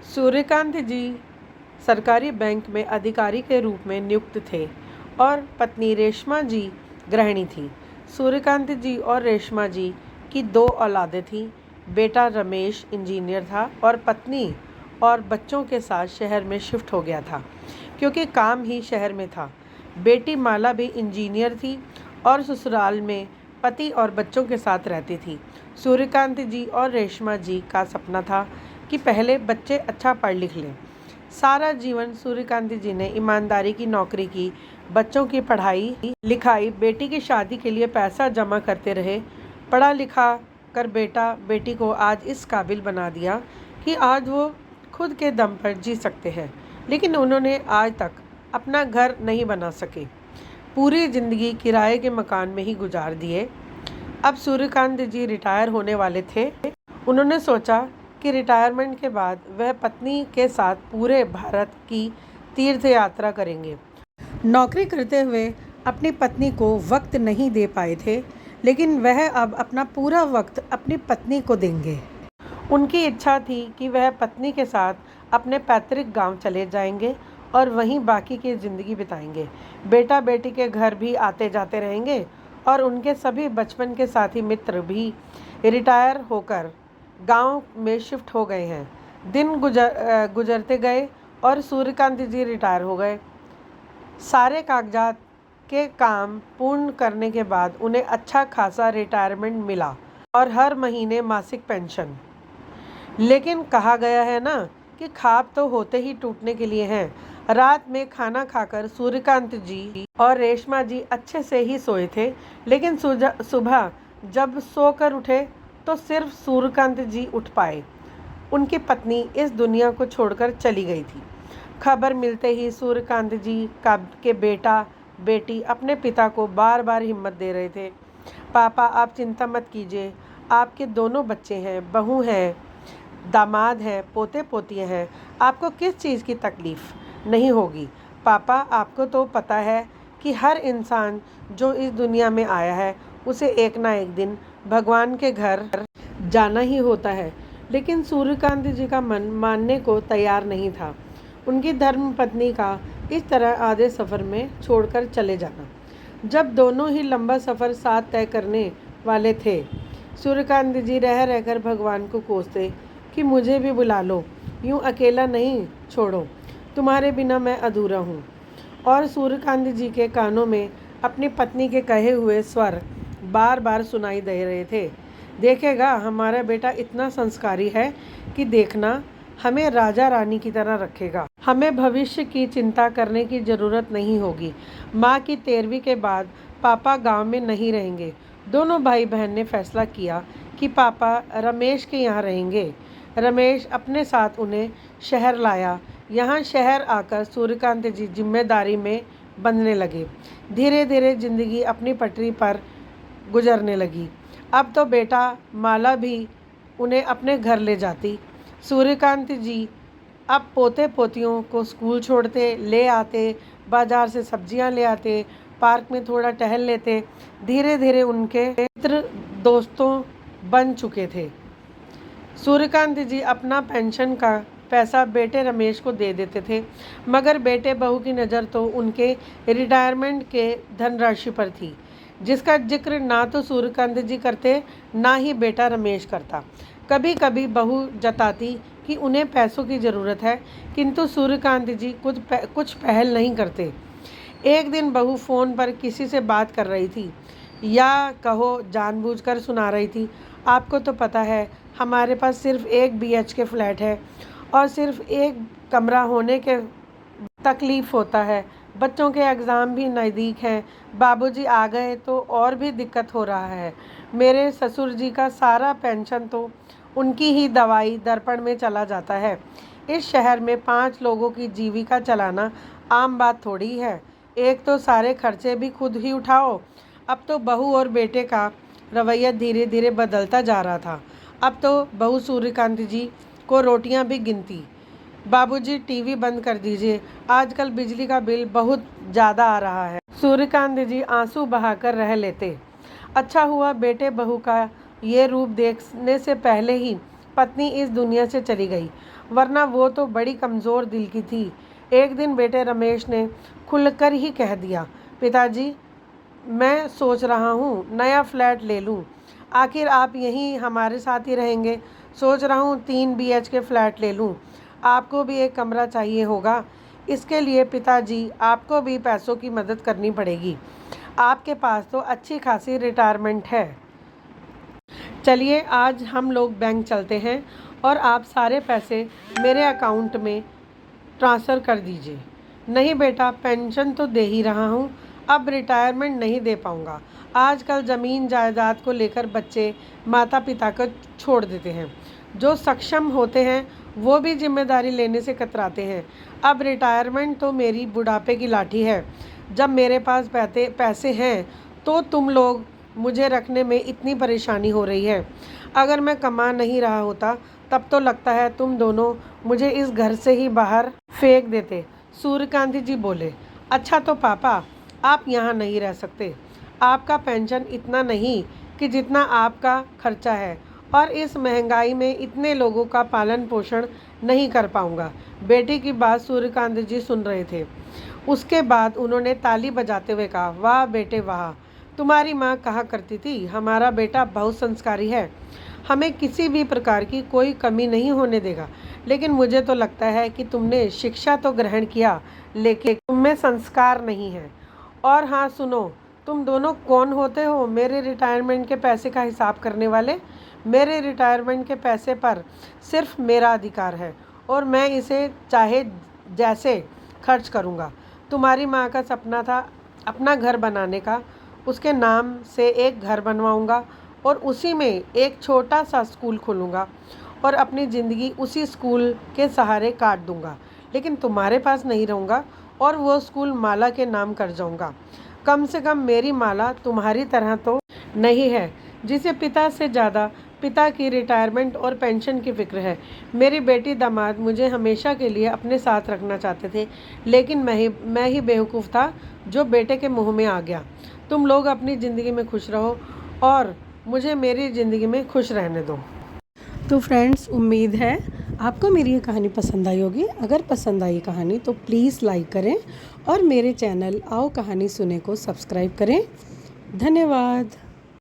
सूर्यकांत जी सरकारी बैंक में अधिकारी के रूप में नियुक्त थे और पत्नी रेशमा जी गृहिणी थी। सूर्यकांत जी और रेशमा जी की दो औलादें थीं। बेटा रमेश इंजीनियर था और पत्नी और बच्चों के साथ शहर में शिफ्ट हो गया था क्योंकि काम ही शहर में था। बेटी माला भी इंजीनियर थी और ससुराल में पति और बच्चों के साथ रहती थी। सूर्यकांत जी और रेशमा जी का सपना था कि पहले बच्चे अच्छा पढ़ लिख लें। सारा जीवन सूर्यकांत जी ने ईमानदारी की नौकरी की, बच्चों की पढ़ाई लिखाई, बेटी की शादी के लिए पैसा जमा करते रहे। पढ़ा लिखा कर बेटा बेटी को आज इस काबिल बना दिया कि आज वो खुद के दम पर जी सकते हैं, लेकिन उन्होंने आज तक अपना घर नहीं बना सके। पूरी ज़िंदगी किराए के मकान में ही गुजार दिए। अब सूर्यकांत जी रिटायर होने वाले थे। उन्होंने सोचा कि रिटायरमेंट के बाद वह पत्नी के साथ पूरे भारत की तीर्थ यात्रा करेंगे। नौकरी करते हुए अपनी पत्नी को वक्त नहीं दे पाए थे, लेकिन वह अब अपना पूरा वक्त अपनी पत्नी को देंगे। उनकी इच्छा थी कि वह पत्नी के साथ अपने पैतृक गांव चले जाएंगे और वहीं बाकी की ज़िंदगी बिताएंगे। बेटा बेटी के घर भी आते जाते रहेंगे और उनके सभी बचपन के साथी मित्र भी रिटायर होकर गांव में शिफ्ट हो गए हैं। दिन गुजरते गए और सूर्यकांत जी रिटायर हो गए। सारे कागजात के काम पूर्ण करने के बाद उन्हें अच्छा खासा रिटायरमेंट मिला और हर महीने मासिक पेंशन। लेकिन कहा गया है ना कि ख्वाब तो होते ही टूटने के लिए हैं। रात में खाना खाकर सूर्यकांत जी और रेशमा जी अच्छे से ही सोए थे, लेकिन सुबह जब सोकर उठे तो सिर्फ सूर्यकांत जी उठ पाए। उनकी पत्नी इस दुनिया को छोड़कर चली गई थी। खबर मिलते ही सूर्यकांत जी के बेटा बेटी अपने पिता को बार बार हिम्मत दे रहे थे। पापा आप चिंता मत कीजिए, आपके दोनों बच्चे हैं, बहू हैं, दामाद हैं, पोते पोतियाँ हैं, आपको किस चीज़ की तकलीफ़ नहीं होगी। पापा आपको तो पता है कि हर इंसान जो इस दुनिया में आया है उसे एक ना एक दिन भगवान के घर जाना ही होता है। लेकिन सूर्यकांत जी का मन मानने को तैयार नहीं था। उनकी धर्म पत्नी का इस तरह आधे सफ़र में छोड़कर चले जाना। जब दोनों ही लंबा सफ़र साथ तय करने वाले थे, सूर्यकांत जी रह रहकर भगवान को कोसते कि मुझे भी बुला लो, यूँ अकेला नहीं छोड़ो, तुम्हारे बिना मैं अधूरा हूँ। और सूर्यकांत जी के कानों में अपनी पत्नी के कहे हुए स्वर बार बार सुनाई दे रहे थे, देखेगा हमारा बेटा इतना संस्कारी है कि देखना हमें राजा रानी की तरह रखेगा, हमें भविष्य की चिंता करने की ज़रूरत नहीं होगी। माँ की 13वीं के बाद पापा गांव में नहीं रहेंगे। दोनों भाई बहन ने फैसला किया कि पापा रमेश के यहाँ रहेंगे। रमेश अपने साथ उन्हें शहर लाया। यहाँ शहर आकर सूर्यकांत जी जिम्मेदारी में बंधने लगे। धीरे धीरे ज़िंदगी अपनी पटरी पर गुजरने लगी। अब तो बेटा माला भी उन्हें अपने घर ले जाती। सूर्यकांत जी अब पोते पोतियों को स्कूल छोड़ते, ले आते, बाज़ार से सब्जियां ले आते, पार्क में थोड़ा टहल लेते। धीरे धीरे उनके मित्र दोस्तों बन चुके थे। सूर्यकांत जी अपना पेंशन का पैसा बेटे रमेश को दे देते थे, मगर बेटे बहू की नज़र तो उनके रिटायरमेंट के धनराशि पर थी, जिसका जिक्र ना तो सूर्यकांत जी करते ना ही बेटा रमेश करता। कभी कभी बहू जताती कि उन्हें पैसों की ज़रूरत है, किंतु सूर्यकांत जी कुछ पहल नहीं करते। एक दिन बहू फ़ोन पर किसी से बात कर रही थी, या कहो जानबूझकर सुना रही थी, आपको तो पता है हमारे पास सिर्फ एक BHK फ्लैट है और सिर्फ एक कमरा होने के तकलीफ़ होता है। बच्चों के एग्ज़ाम भी नज़दीक हैं, बाबूजी आ गए तो और भी दिक्कत हो रहा है। मेरे ससुर जी का सारा पेंशन तो उनकी ही दवाई दर्पण में चला जाता है। इस शहर में 5 लोगों की जीविका चलाना आम बात थोड़ी है। एक तो सारे खर्चे भी खुद ही उठाओ। अब तो बहू और बेटे का रवैया धीरे धीरे बदलता जा रहा था। अब तो बहू सूर्यकांत जी को रोटियां भी गिनती। बाबूजी टीवी बंद कर दीजिए, आजकल बिजली का बिल बहुत ज़्यादा आ रहा है। सूर्यकांत जी आंसू बहाकर रह लेते। अच्छा हुआ बेटे बहू का ये रूप देखने से पहले ही पत्नी इस दुनिया से चली गई, वरना वो तो बड़ी कमज़ोर दिल की थी। एक दिन बेटे रमेश ने खुलकर ही कह दिया, पिताजी मैं सोच रहा हूँ नया फ्लैट ले लूँ। आखिर आप यहीं हमारे साथ ही रहेंगे। सोच रहा हूँ 3 BHK फ्लैट ले लूँ। आपको भी एक कमरा चाहिए होगा। इसके लिए पिताजी आपको भी पैसों की मदद करनी पड़ेगी। आपके पास तो अच्छी खासी रिटायरमेंट है। चलिए आज हम लोग बैंक चलते हैं और आप सारे पैसे मेरे अकाउंट में ट्रांसफ़र कर दीजिए। नहीं बेटा, पेंशन तो दे ही रहा हूँ, अब रिटायरमेंट नहीं दे पाऊँगा। आजकल ज़मीन जायदाद को लेकर बच्चे माता पिता को छोड़ देते हैं। जो सक्षम होते हैं वो भी जिम्मेदारी लेने से कतराते हैं। अब रिटायरमेंट तो मेरी बुढ़ापे की लाठी है। जब मेरे पास पैसे हैं तो तुम लोग मुझे रखने में इतनी परेशानी हो रही है। अगर मैं कमा नहीं रहा होता तब तो लगता है तुम दोनों मुझे इस घर से ही बाहर फेंक देते। सूर्यकांत जी बोले, अच्छा तो पापा आप यहाँ नहीं रह सकते। आपका पेंशन इतना नहीं कि जितना आपका खर्चा है, और इस महंगाई में इतने लोगों का पालन पोषण नहीं कर पाऊँगा। बेटी की बात सूर्यकांत जी सुन रहे थे। उसके बाद उन्होंने ताली बजाते हुए कहा, वाह बेटे वाह, तुम्हारी माँ कहा करती थी हमारा बेटा बहुत संस्कारी है, हमें किसी भी प्रकार की कोई कमी नहीं होने देगा। लेकिन मुझे तो लगता है कि तुमने शिक्षा तो ग्रहण किया लेकिन तुम में संस्कार नहीं है। और हाँ सुनो, तुम दोनों कौन होते हो मेरे रिटायरमेंट के पैसे का हिसाब करने वाले? मेरे रिटायरमेंट के पैसे पर सिर्फ मेरा अधिकार है और मैं इसे चाहे जैसे खर्च करूँगा। तुम्हारी माँ का सपना था अपना घर बनाने का, उसके नाम से एक घर बनवाऊँगा और उसी में एक छोटा सा स्कूल खोलूँगा और अपनी ज़िंदगी उसी स्कूल के सहारे काट दूँगा। लेकिन तुम्हारे पास नहीं रहूँगा और वो स्कूल माला के नाम कर जाऊँगा। कम से कम मेरी माला तुम्हारी तरह तो नहीं है जिसे पिता से ज़्यादा पिता की रिटायरमेंट और पेंशन की फ़िक्र है। मेरी बेटी दामाद मुझे हमेशा के लिए अपने साथ रखना चाहते थे, लेकिन मैं ही बेवकूफ़ था जो बेटे के मुँह में आ गया। तुम लोग अपनी ज़िंदगी में खुश रहो और मुझे मेरी ज़िंदगी में खुश रहने दो। तो फ्रेंड्स, उम्मीद है आपको मेरी ये कहानी पसंद आई होगी। अगर पसंद आई कहानी तो प्लीज़ लाइक करें और मेरे चैनल आओ कहानी सुने को सब्सक्राइब करें। धन्यवाद।